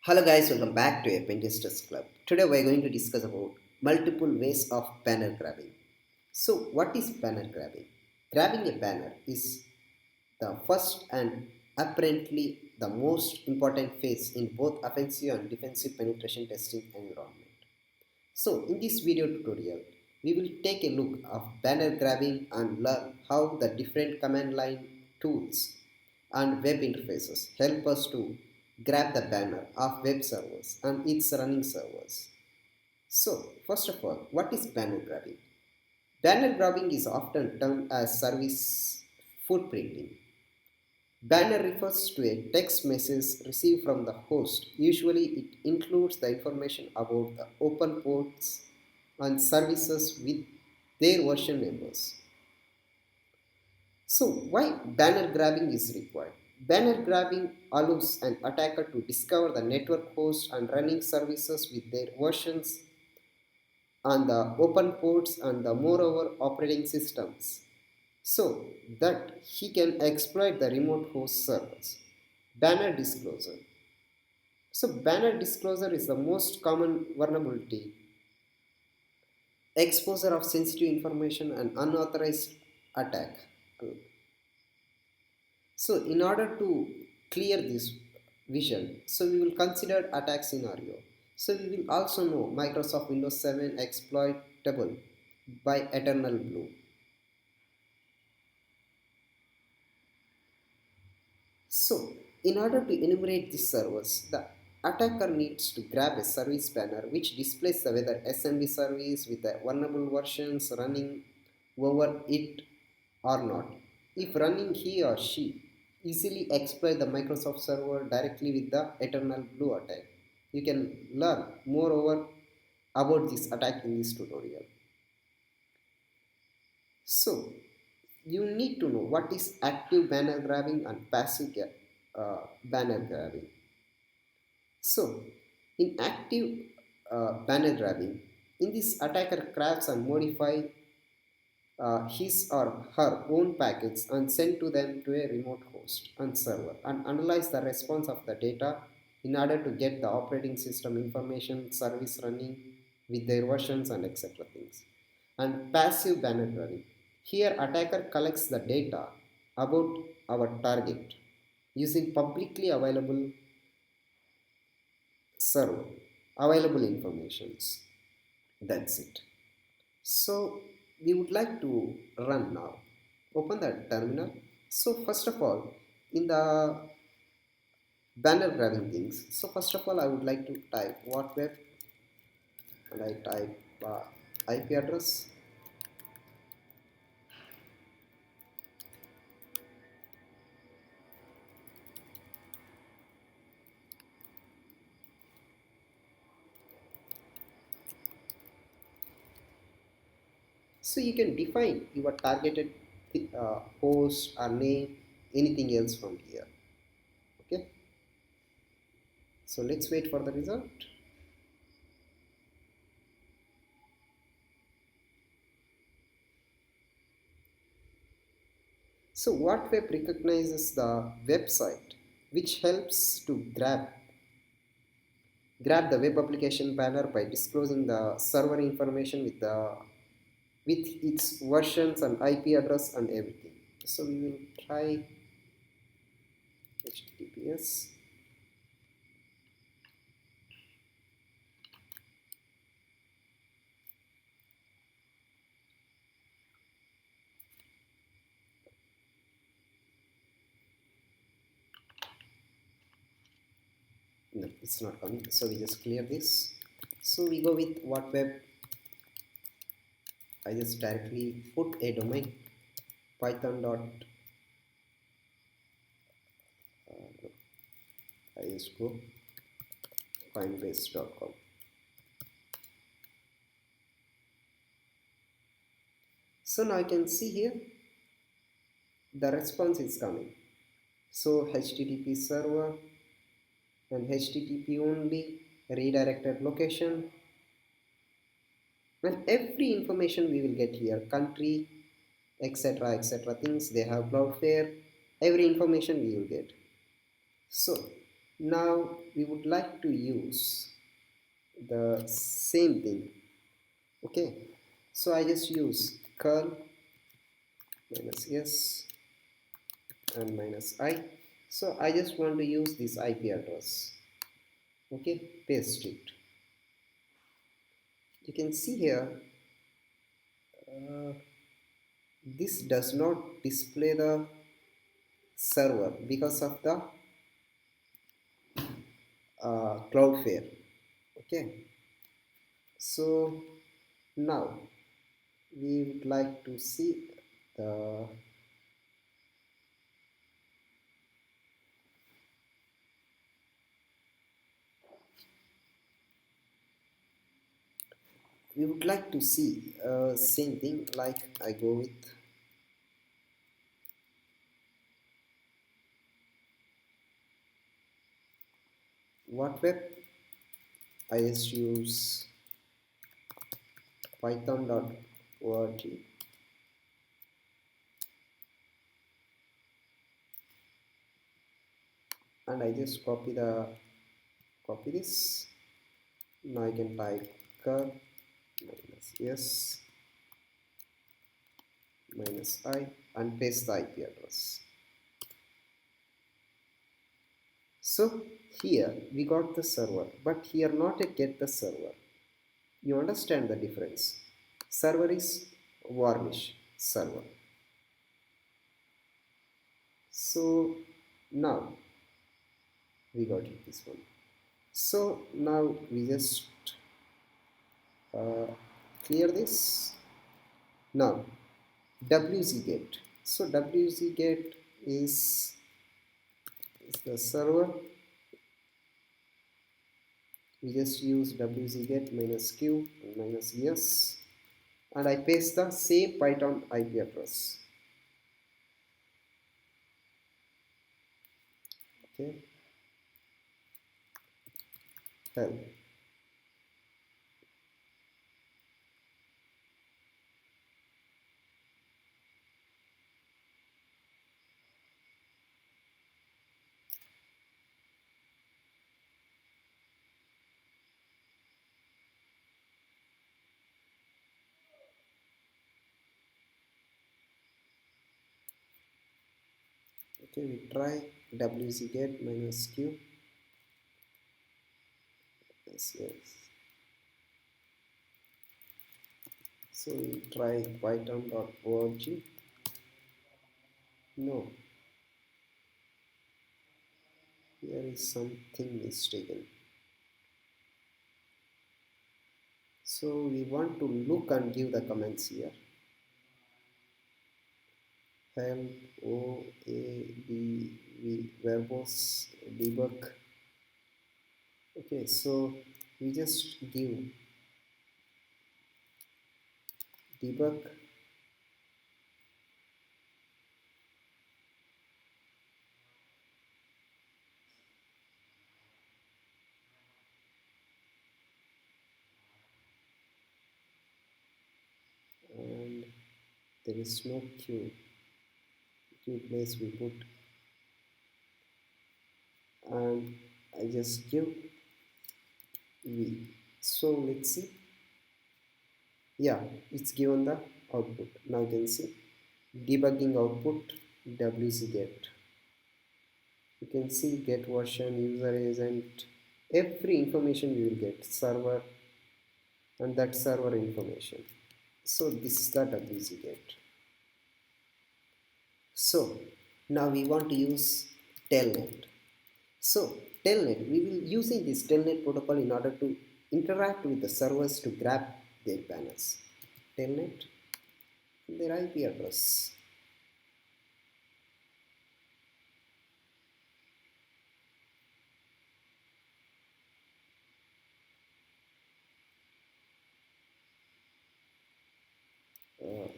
Hello guys, welcome back to Apprenticers Club. Today we are going to discuss about multiple ways of banner grabbing. So what is banner grabbing? Grabbing a banner is the first and apparently the most important phase in both offensive and defensive penetration testing environment. So in this video tutorial, we will take a look of banner grabbing and learn how the different command line tools and web interfaces help us to grab the banner of web servers and its running servers. So first of all, what is banner grabbing? Banner grabbing is often termed as service footprinting. Banner refers to a text message received from the host. Usually, it includes the information about the open ports and services with their version numbers. So, why banner grabbing is required? Banner grabbing allows an attacker to discover the network host and running services with their versions on the open ports and the moreover operating systems so that he can exploit the remote host servers. Banner disclosure. So banner disclosure is the most common vulnerability, exposure of sensitive information and unauthorized attack. So in order to clear this vision, so we will consider attack scenario. So we will also know Microsoft Windows 7 exploitable by Eternal Blue. So, in order to enumerate these servers, the attacker needs to grab a service banner which displays the whether SMB service with the vulnerable versions running over it or not. If running, he or she easily exploit the Microsoft server directly with the Eternal Blue attack. You can learn moreover about this attack in this tutorial. So, you need to know what is active banner grabbing and passive banner grabbing. So, in active banner grabbing, in this attacker grabs and modify his or her own packets and send to them to a remote host and server and analyze the response of the data in order to get the operating system information, service running with their versions and etc. things. And passive banner grabbing. Here attacker collects the data about our target using publicly server available informations. That's it. So we would like to run now. Open the terminal. So first of all, in the banner grabbing things, so first of all I would like to type what web and I type IP address. So you can define your targeted host or name, anything else from here. Okay. So let's wait for the result. So what web recognizes the website which helps to grab the web application banner by disclosing the server information with its versions and IP address and everything. So we will try HTTPS. No, it's not coming. So we just clear this. So we go with what web. I just directly put a domain python dot. I just go findbase.com. So now I can see here the response is coming. So HTTP server and HTTP only redirected location and every information we will get here, country, etc. things. They have Cloudflare, every information we will get. So Now we would like to use the same thing. Okay, so I just use curl minus s and minus I. So I just want to use this IP address. Okay, paste it. You can see here, uh, this does not display the server because of the Cloudflare. Okay, so now we would like to see the we would like to see same thing, like I go with what web. I just use python.org and I just copy this. Now I can type curl minus s minus I and paste the IP address. So here we got the server, but here not yet get the server. You understand the difference? Server is varnish server. So now we got it, this one. So now we just uh, clear this. Now WZ get. So WZ get is the server. We just use WZ get minus q and minus yes, and I paste the same Python IP address. Okay, help. Okay, we try WZ get minus q. Yes, yes. So we try python.org. No, here is something mistaken. So we want to look and give the comments here. Help o a d v verbose debug. Okay, so we just give debug and there is no q place we put, and I just give v. So let's see. Yeah, it's given the output. Now you can see debugging output wc get. You can see get version, user agent, every information we will get, server and that server information. So this is the wc get. So now we want to use telnet. So telnet, we will using this telnet protocol in order to interact with the servers to grab their banners. Telnet, their IP address.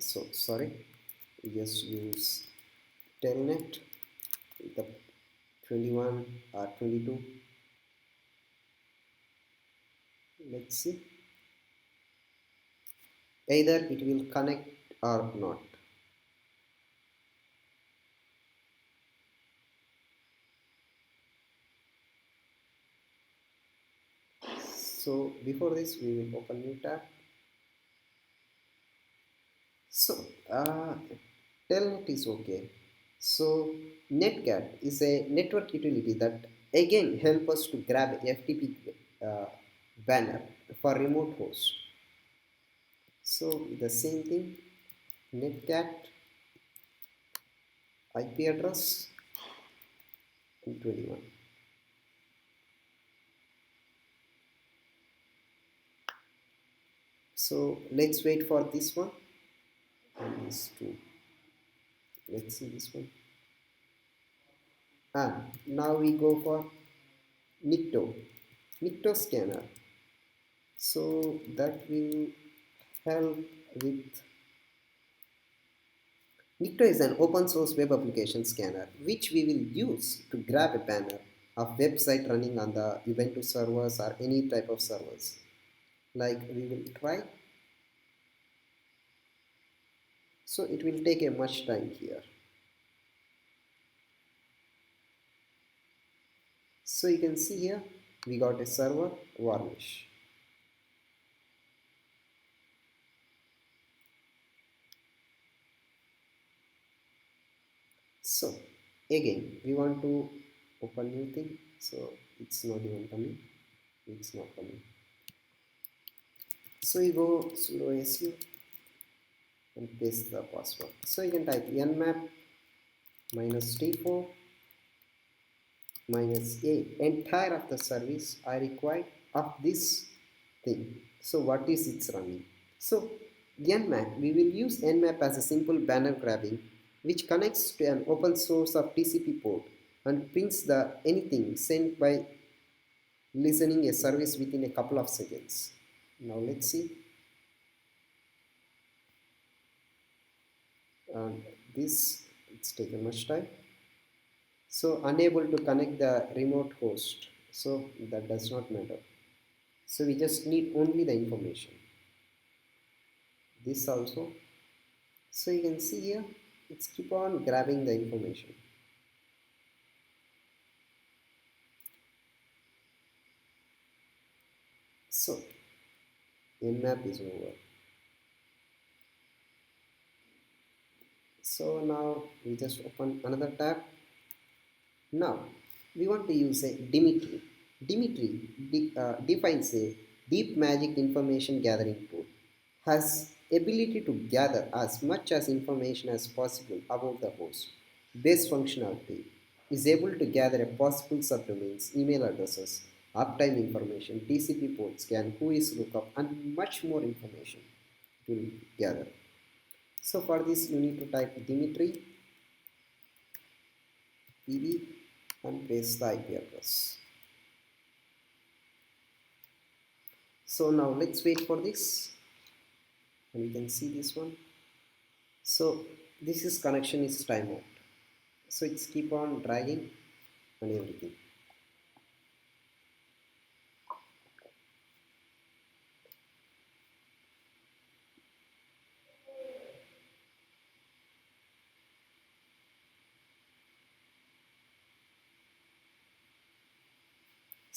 So sorry, we just use telnet the 21 or 22. Let's see, either it will connect or not. So before this, we will open new tab. So uh, telnet is okay. So netcat is a network utility that again help us to grab FTP uh, banner for remote host. So the same thing, netcat IP address and 21. So let's wait for this one and this two. Let's see this one. And now we go for Nikto. Nikto scanner. So that will help with Nikto is an open source web application scanner which we will use to grab a banner of website running on the Ubuntu servers or any type of servers. Like we will try. So it will take a much time here. So you can see here we got a server varnish. So again we want to open new thing. So it's not even coming. It's not coming. So you go sudo su and paste the password. So you can type nmap minus t4 minus a entire of the service I required of this thing. So what is its running? So nmap, we will use nmap as a simple banner grabbing which connects to an open source of TCP port and pings the anything sent by listening a service within a couple of seconds. Now let's see. And this it's taken much time. So unable to connect the remote host. So that does not matter. So we just need only the information. This also. So you can see here, it's keep on grabbing the information. So nmap is over. So now we just open another tab. Now we want to use a Dimitri. Dimitri defines a deep magic information gathering tool. Has ability to gather as much as information as possible about the host. Base functionality is able to gather a possible subdomains, email addresses, uptime information, TCP port scan, who is lookup, and much more information it will gather. So for this you need to type Dimitri pd and paste the IP address. So now let's wait for this and you can see this one. So this is connection is timeout. So it's keep on dragging and everything.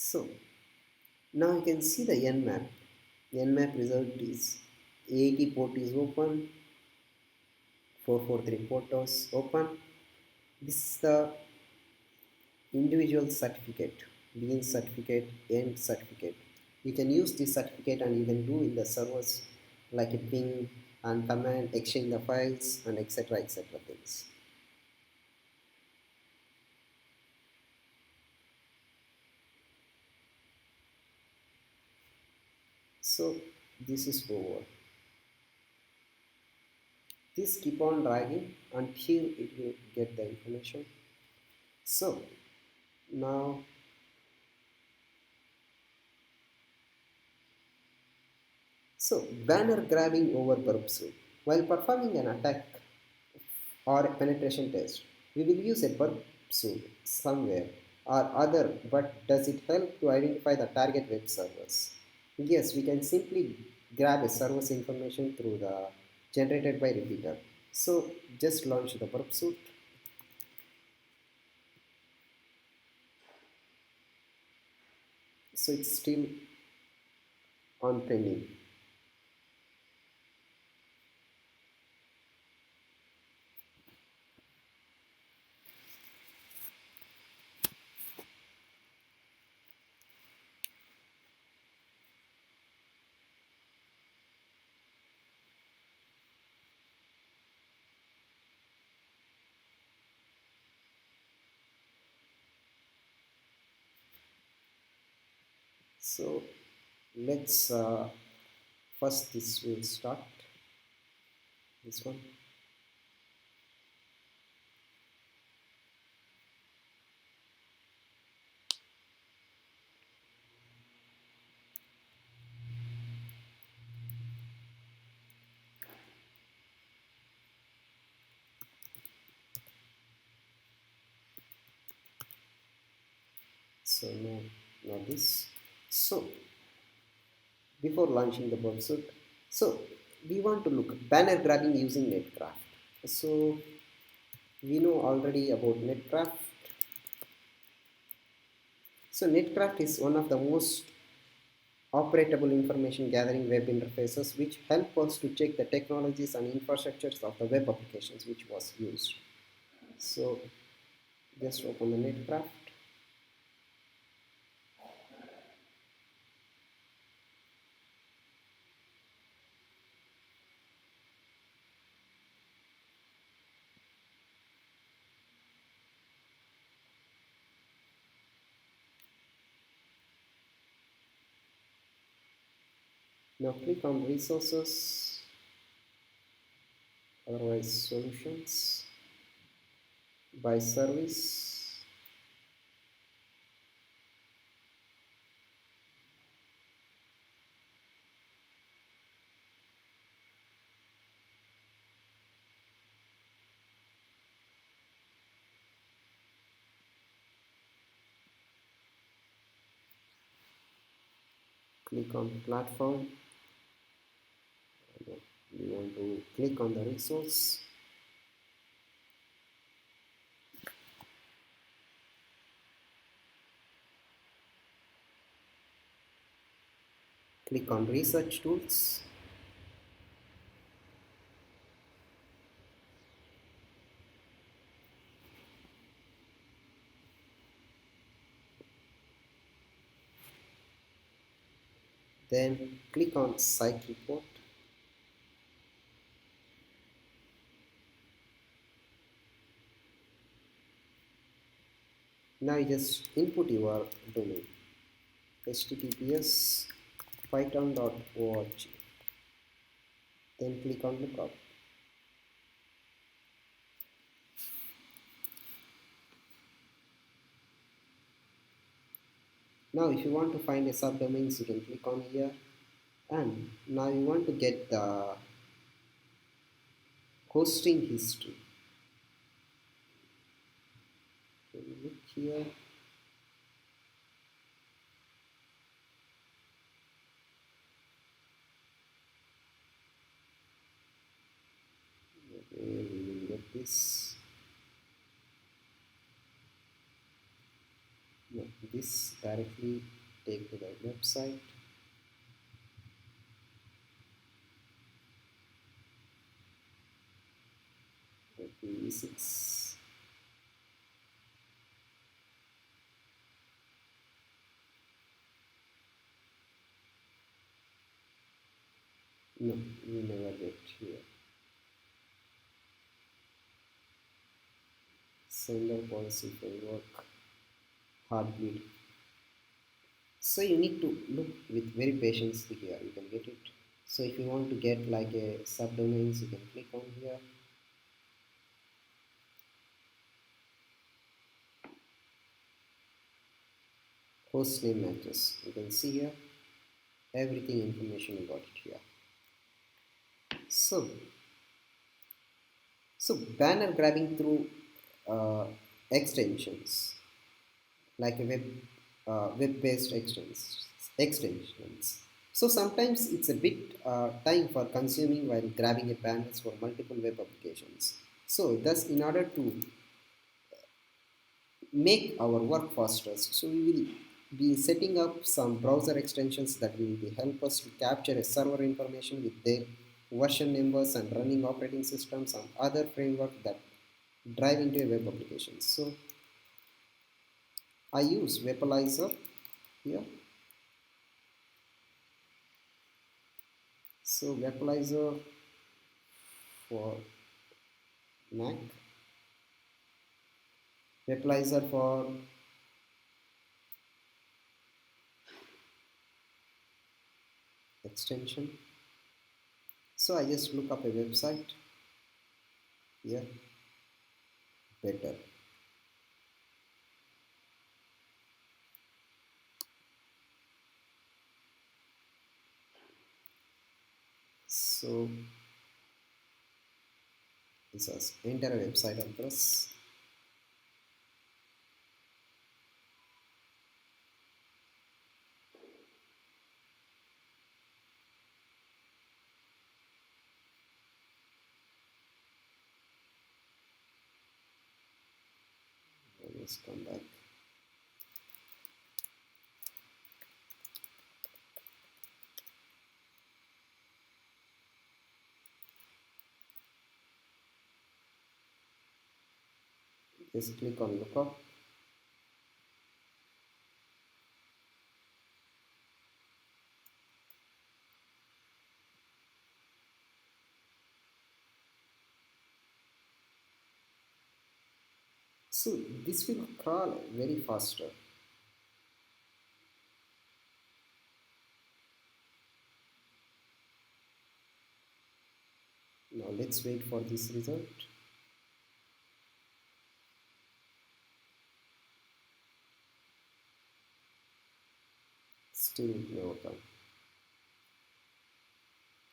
So now you can see the nmap. The nmap result is 80 port is open, 443 port is open. This is the individual certificate, begin certificate, end certificate. You can use this certificate and you can do in the servers like a ping and command, exchange the files and etc things. So this is over. This keep on dragging until it will get the information. So now banner grabbing over purpose. While performing an attack or a penetration test, we will use a burp suite somewhere or other, but does it help to identify the target web servers? Yes, we can simply grab a server's information through the generated by repeater. So just launch the burp suite. So it's still on trending. So let's first this will start this one. So now this. So before launching the website, so we want to look banner grabbing using netcraft. So we know already about netcraft. So netcraft is one of the most operatable information gathering web interfaces which help us to check the technologies and infrastructures of the web applications which was used. So just open the netcraft. Now click on resources, otherwise solutions, by service. Click on platform. We want to click on the resource. Click on research tools. Then click on site report. Now you just input your domain, https python.org. Then click on lookup. Now if you want to find a subdomains, you can click on here, and now you want to get the hosting history. Look here. Okay, we will get this. No, this directly take to the website. E6. No, we never get here. Sender policy framework, heartbeat. So you need to look with very patience here. You can get it. So if you want to get like a subdomains, you can click on here. Host name matches. You can see here everything information you got it here. So banner grabbing through extensions like a web-based extensions. So sometimes it's a bit time for consuming while grabbing a banners for multiple web applications. So thus, in order to make our work faster, so we will be setting up some browser extensions that will be help us to capture a server information with their version numbers and running operating systems and other framework that drive into a web application. So I use Webalizer here. So Webalizer for Mac, Webalizer for extension. So I just look up a website here, better. So this is enter a website address. Let's come back. Just click on lookup. So this will crawl very faster. Now let's wait for this result. Still no come.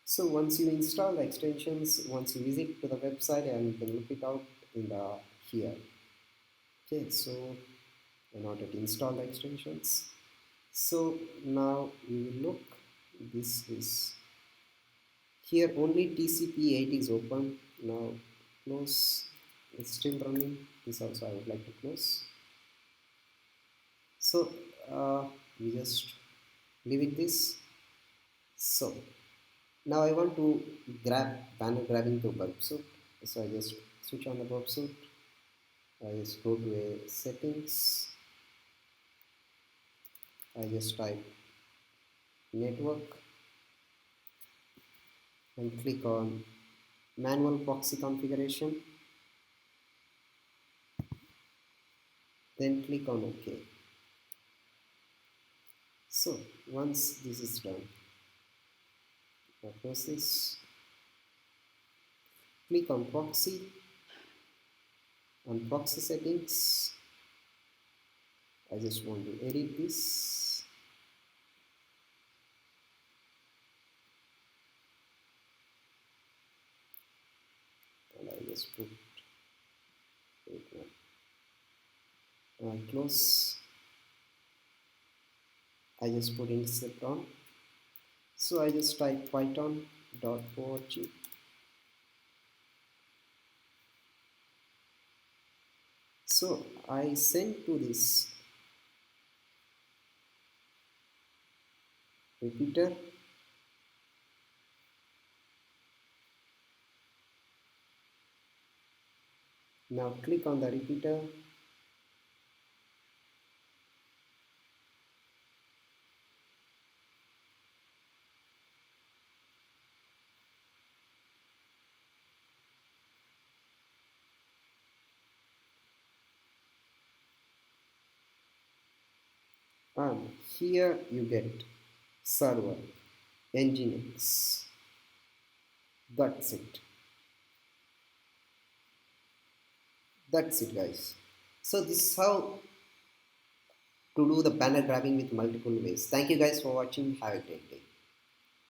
So once you install the extensions, once you visit to the website and you can look it out in the here. Okay, so in order to install the extensions. So now we will look. This is here only TCP/8 is open. Now close. It's still running. This also I would like to close. So we just leave it this. So now I want to grab banner grabbing to bulb suit. So I just switch on the bulb suit. I just go to a settings. I just type network and click on manual proxy configuration. Then click on OK. So once this is done, now close this. Click on proxy. On proxy settings, I just want to edit this. And I just put it close. I just put intercept on. So I just type python.org. So I send to this repeater. Now click on the repeater. And here you get server, nginx. That's it. That's it, guys. So this is how to do the banner grabbing with multiple ways. Thank you guys for watching. Have a great day.